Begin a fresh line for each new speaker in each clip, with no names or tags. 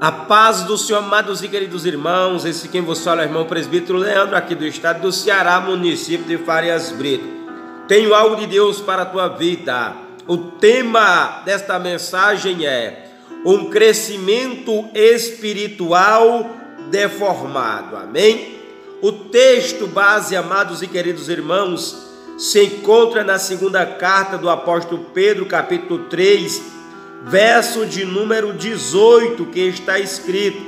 A paz do Senhor, amados e queridos irmãos. Esse quem vos fala é o irmão presbítero Leandro, aqui do estado do Ceará, município de Farias Brito. Tenho algo de Deus para a tua vida. O tema desta mensagem é um crescimento espiritual deformado. Amém? O texto base, amados e queridos irmãos, se encontra na segunda carta do apóstolo Pedro, capítulo 3, verso de número 18, que está escrito: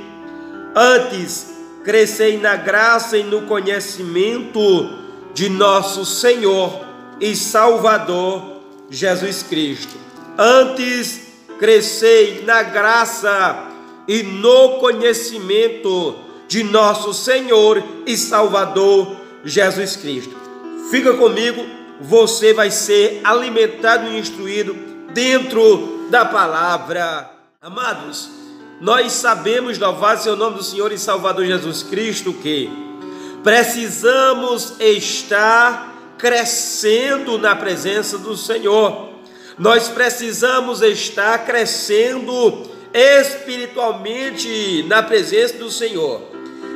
antes crescei na graça e no conhecimento de nosso Senhor e Salvador Jesus Cristo. Antes crescei na graça e no conhecimento de nosso Senhor e Salvador Jesus Cristo. Fica comigo, você vai ser alimentado e instruído dentro da palavra. Amados, nós sabemos, louvado seja o nome do Senhor e Salvador Jesus Cristo, que precisamos estar crescendo na presença do Senhor. Nós precisamos estar crescendo espiritualmente na presença do Senhor.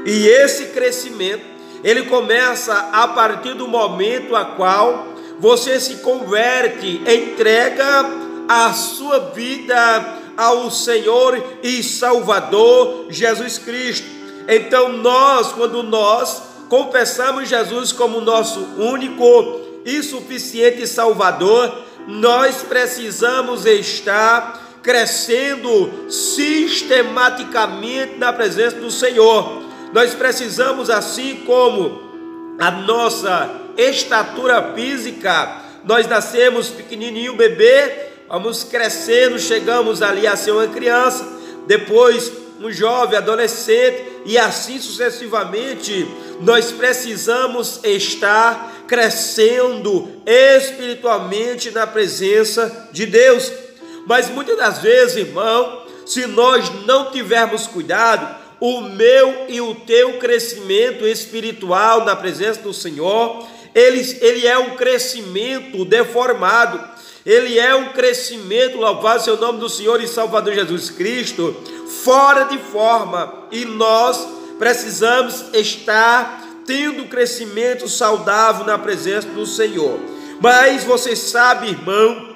E esse crescimento, ele começa a partir do momento a qual você se converte, entrega a sua vida ao Senhor e Salvador Jesus Cristo. Então quando nós confessamos Jesus como nosso único e suficiente Salvador, nós precisamos estar crescendo sistematicamente na presença do Senhor. Nós precisamos, assim como a nossa estatura física, nós nascemos pequenininho, bebê, vamos crescendo, chegamos ali a ser uma criança, depois um jovem, adolescente, e assim sucessivamente. Nós precisamos estar crescendo espiritualmente na presença de Deus. Mas muitas das vezes, irmão, se nós não tivermos cuidado, o meu e o teu crescimento espiritual na presença do Senhor, ele é um crescimento deformado. Ele é um crescimento, louvado seja o nome do Senhor e Salvador Jesus Cristo, fora de forma. E nós precisamos estar tendo crescimento saudável na presença do Senhor. Mas você sabe, irmão,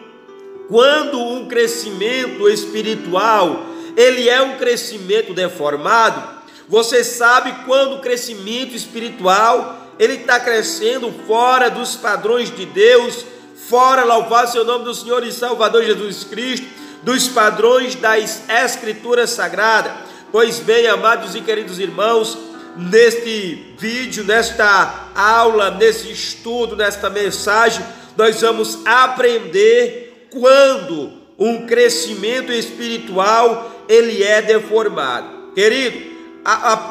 quando um crescimento espiritual, ele é um crescimento deformado, você sabe quando o crescimento espiritual, ele está crescendo fora dos padrões de Deus, fora, louvado seja o nome do Senhor e Salvador Jesus Cristo, dos padrões das Escrituras Sagradas. Pois bem, amados e queridos irmãos, neste vídeo, nesta aula, nesse estudo, nesta mensagem, nós vamos aprender quando um crescimento espiritual ele é deformado. Querido,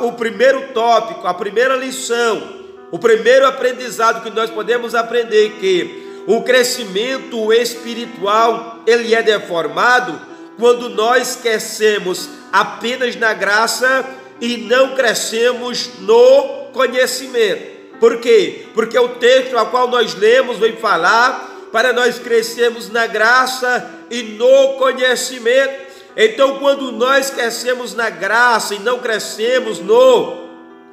o primeiro tópico, a primeira lição, o primeiro aprendizado que nós podemos aprender é que o crescimento espiritual, ele é deformado quando nós crescemos apenas na graça e não crescemos no conhecimento. Por quê? Porque o texto ao qual nós lemos vem falar para nós crescermos na graça e no conhecimento. Então, quando nós crescemos na graça e não crescemos no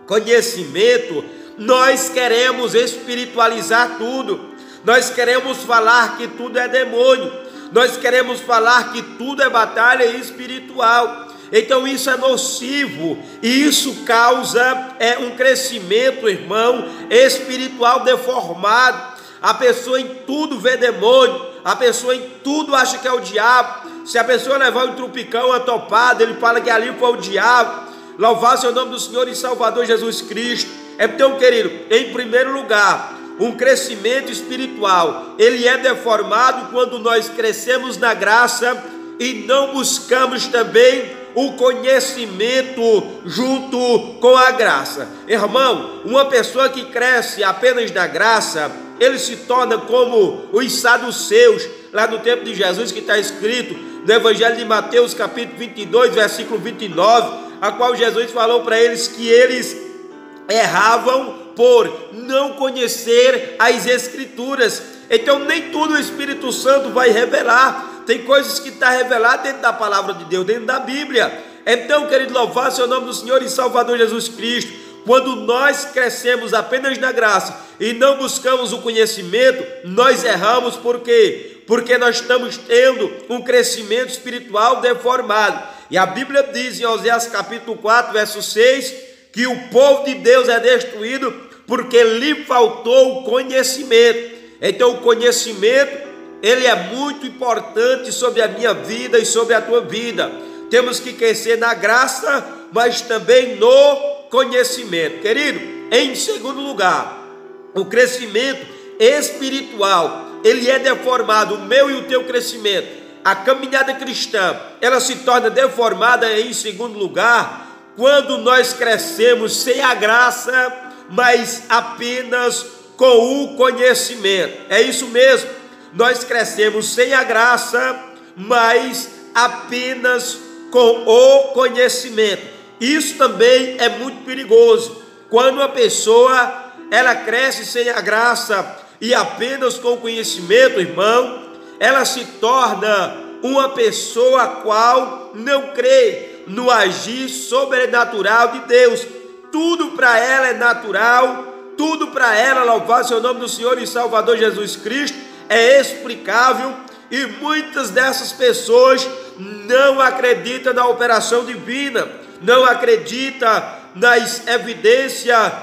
conhecimento, nós queremos espiritualizar tudo. Nós queremos falar que tudo é demônio. Nós queremos falar que tudo é batalha espiritual. Então isso é nocivo. E isso causa um crescimento, irmão, espiritual deformado. A pessoa em tudo vê demônio. A pessoa em tudo acha que é o diabo. Se a pessoa levar um trupicão, uma topada, ele fala que ali foi o diabo. Louvado seja o nome do Senhor e Salvador Jesus Cristo. Então, querido, em primeiro lugar, um crescimento espiritual, ele é deformado quando nós crescemos na graça e não buscamos também o conhecimento junto com a graça. Irmão, uma pessoa que cresce apenas na graça, ele se torna como os saduceus, lá no tempo de Jesus, que está escrito no Evangelho de Mateus, capítulo 22, versículo 29, a qual Jesus falou para eles que eles erravam por não conhecer as Escrituras. Então nem tudo o Espírito Santo vai revelar. Tem coisas que está revelado dentro da palavra de Deus, dentro da Bíblia. Então, querido, louvado seja o nome do Senhor e Salvador Jesus Cristo. Quando nós crescemos apenas na graça e não buscamos o conhecimento, nós erramos. Por quê? Porque nós estamos tendo um crescimento espiritual deformado. E a Bíblia diz em Oséias capítulo 4, verso 6, que o povo de Deus é destruído porque lhe faltou o conhecimento. Então o conhecimento, ele é muito importante sobre a minha vida e sobre a tua vida. Temos que crescer na graça, mas também no conhecimento. Querido, em segundo lugar, o crescimento espiritual, ele é deformado. O meu e o teu crescimento, a caminhada cristã, ela se torna deformada em segundo lugar, quando nós crescemos sem a graça, mas apenas com o conhecimento. É isso mesmo, nós crescemos sem a graça, mas apenas com o conhecimento. Isso também é muito perigoso. Quando uma pessoa, ela cresce sem a graça e apenas com o conhecimento, irmão, ela se torna uma pessoa a qual não crê no agir sobrenatural de Deus. Tudo para ela é natural, tudo para ela, louvado seja o nome do Senhor e Salvador Jesus Cristo, é explicável, e muitas dessas pessoas não acreditam na operação divina, não acreditam nas evidências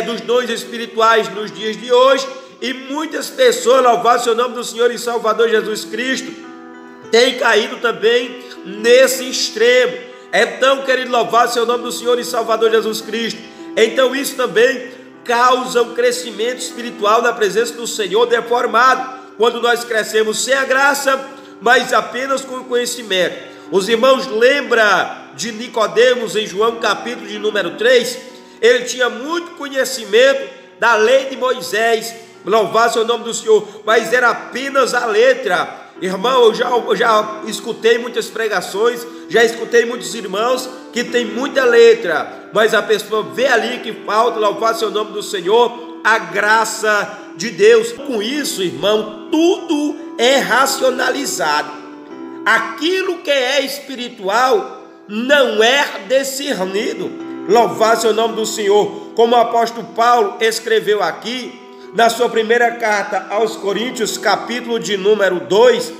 dos dons espirituais nos dias de hoje, e muitas pessoas, louvado seja o nome do Senhor e Salvador Jesus Cristo, têm caído também nesse extremo. Então, querido, louvado seja o nome do Senhor e Salvador Jesus Cristo. Então isso também causa um crescimento espiritual na presença do Senhor deformado, quando nós crescemos sem a graça, mas apenas com o conhecimento. Os irmãos lembram de Nicodemos em João capítulo de número 3, ele tinha muito conhecimento da lei de Moisés, louvado seja o nome do Senhor, mas era apenas a letra. Irmão, eu já escutei muitas pregações, já escutei muitos irmãos que tem muita letra, mas a pessoa vê ali que falta, louvado seja o nome do Senhor, a graça de Deus. Com isso, irmão, tudo é racionalizado. Aquilo que é espiritual não é discernido. Louvado seja o nome do Senhor. Como o apóstolo Paulo escreveu aqui, na sua primeira carta aos Coríntios, capítulo de número 2,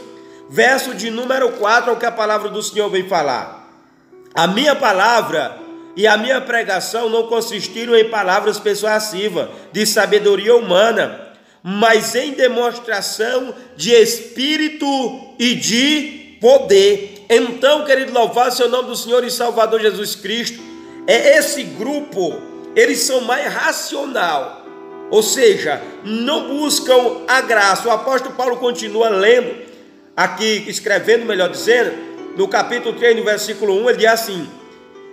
verso de número 4, é o que a palavra do Senhor vem falar. A minha palavra e a minha pregação não consistiram em palavras persuasivas de sabedoria humana, mas em demonstração de espírito e de poder. Então, querido, louvado seja o nome do Senhor e Salvador Jesus Cristo. Esse grupo, eles são mais racional, ou seja, não buscam a graça. O apóstolo Paulo continua lendo aqui, escrevendo, melhor dizendo, no capítulo 3, no versículo 1, ele diz assim: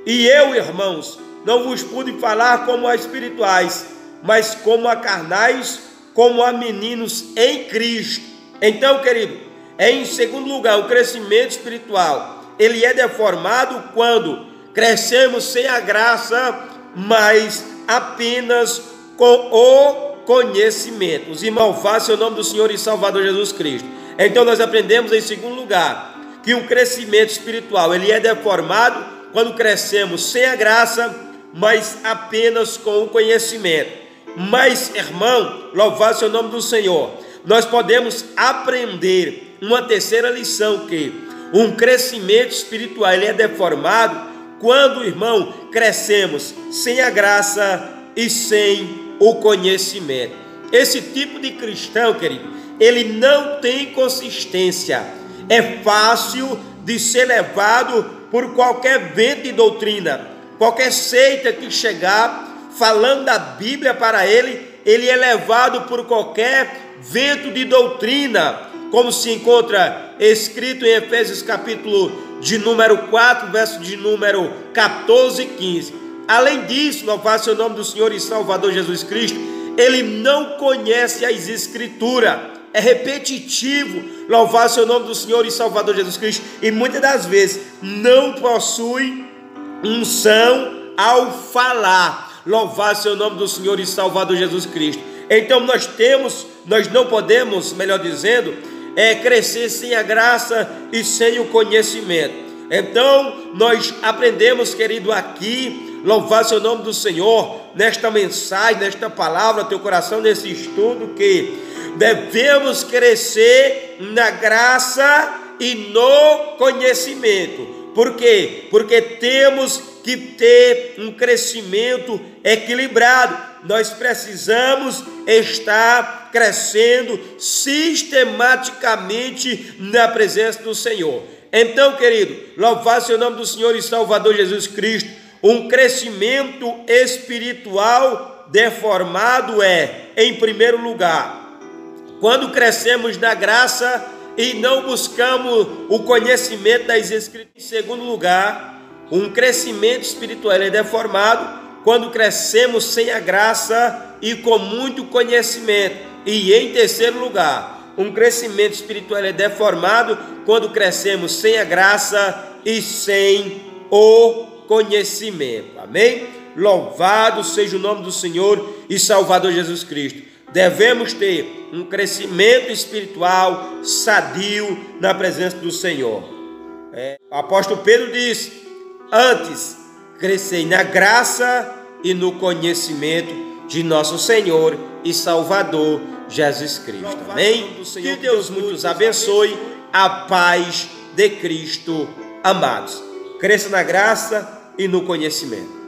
e eu, irmãos, não vos pude falar como a espirituais, mas como a carnais, como a meninos em Cristo. Então, querido, em segundo lugar, o crescimento espiritual, ele é deformado quando crescemos sem a graça, mas apenas com o conhecimento. Os irmãos, façam o nome do Senhor e Salvador Jesus Cristo. Então nós aprendemos em segundo lugar que o crescimento espiritual, ele é deformado quando crescemos sem a graça, mas apenas com o conhecimento. Mas, irmão, louvado seja o nome do Senhor, nós podemos aprender uma terceira lição, que um crescimento espiritual, ele é deformado quando, irmão, crescemos sem a graça e sem o conhecimento. Esse tipo de cristão, querido, ele não tem consistência. É fácil de ser levado por qualquer vento de doutrina, qualquer seita que chegar falando da Bíblia para ele, ele é levado por qualquer vento de doutrina, como se encontra escrito em Efésios capítulo de número 4, verso de número 14 e 15. Além disso, louvado seja o nome do Senhor e Salvador Jesus Cristo, ele não conhece as Escrituras, é repetitivo, louvado seja o nome do Senhor e Salvador Jesus Cristo, e muitas das vezes não possui unção ao falar, louvado seja o nome do Senhor e Salvador Jesus Cristo. Então nós não podemos, melhor dizendo, crescer sem a graça e sem o conhecimento. Então, nós aprendemos, querido, aqui, louvar seu nome do Senhor, nesta mensagem, nesta palavra, teu coração, nesse estudo, que devemos crescer na graça e no conhecimento. Por quê? Porque temos que ter um crescimento equilibrado. Nós precisamos estar crescendo sistematicamente na presença do Senhor. Então, querido, louvado seja o nome do Senhor e Salvador Jesus Cristo. Um crescimento espiritual deformado é, em primeiro lugar, quando crescemos na graça e não buscamos o conhecimento das Escrituras. Em segundo lugar, um crescimento espiritual é deformado quando crescemos sem a graça e com muito conhecimento. E em terceiro lugar, um crescimento espiritual é deformado quando crescemos sem a graça e sem o conhecimento. Amém? Louvado seja o nome do Senhor e Salvador Jesus Cristo. Devemos ter um crescimento espiritual sadio na presença do Senhor. O apóstolo Pedro diz: antes crescei na graça e no conhecimento de nosso Senhor e Salvador Jesus Cristo. Amém? Que Deus nos abençoe. A paz de Cristo, amados. Cresça na graça e no conhecimento.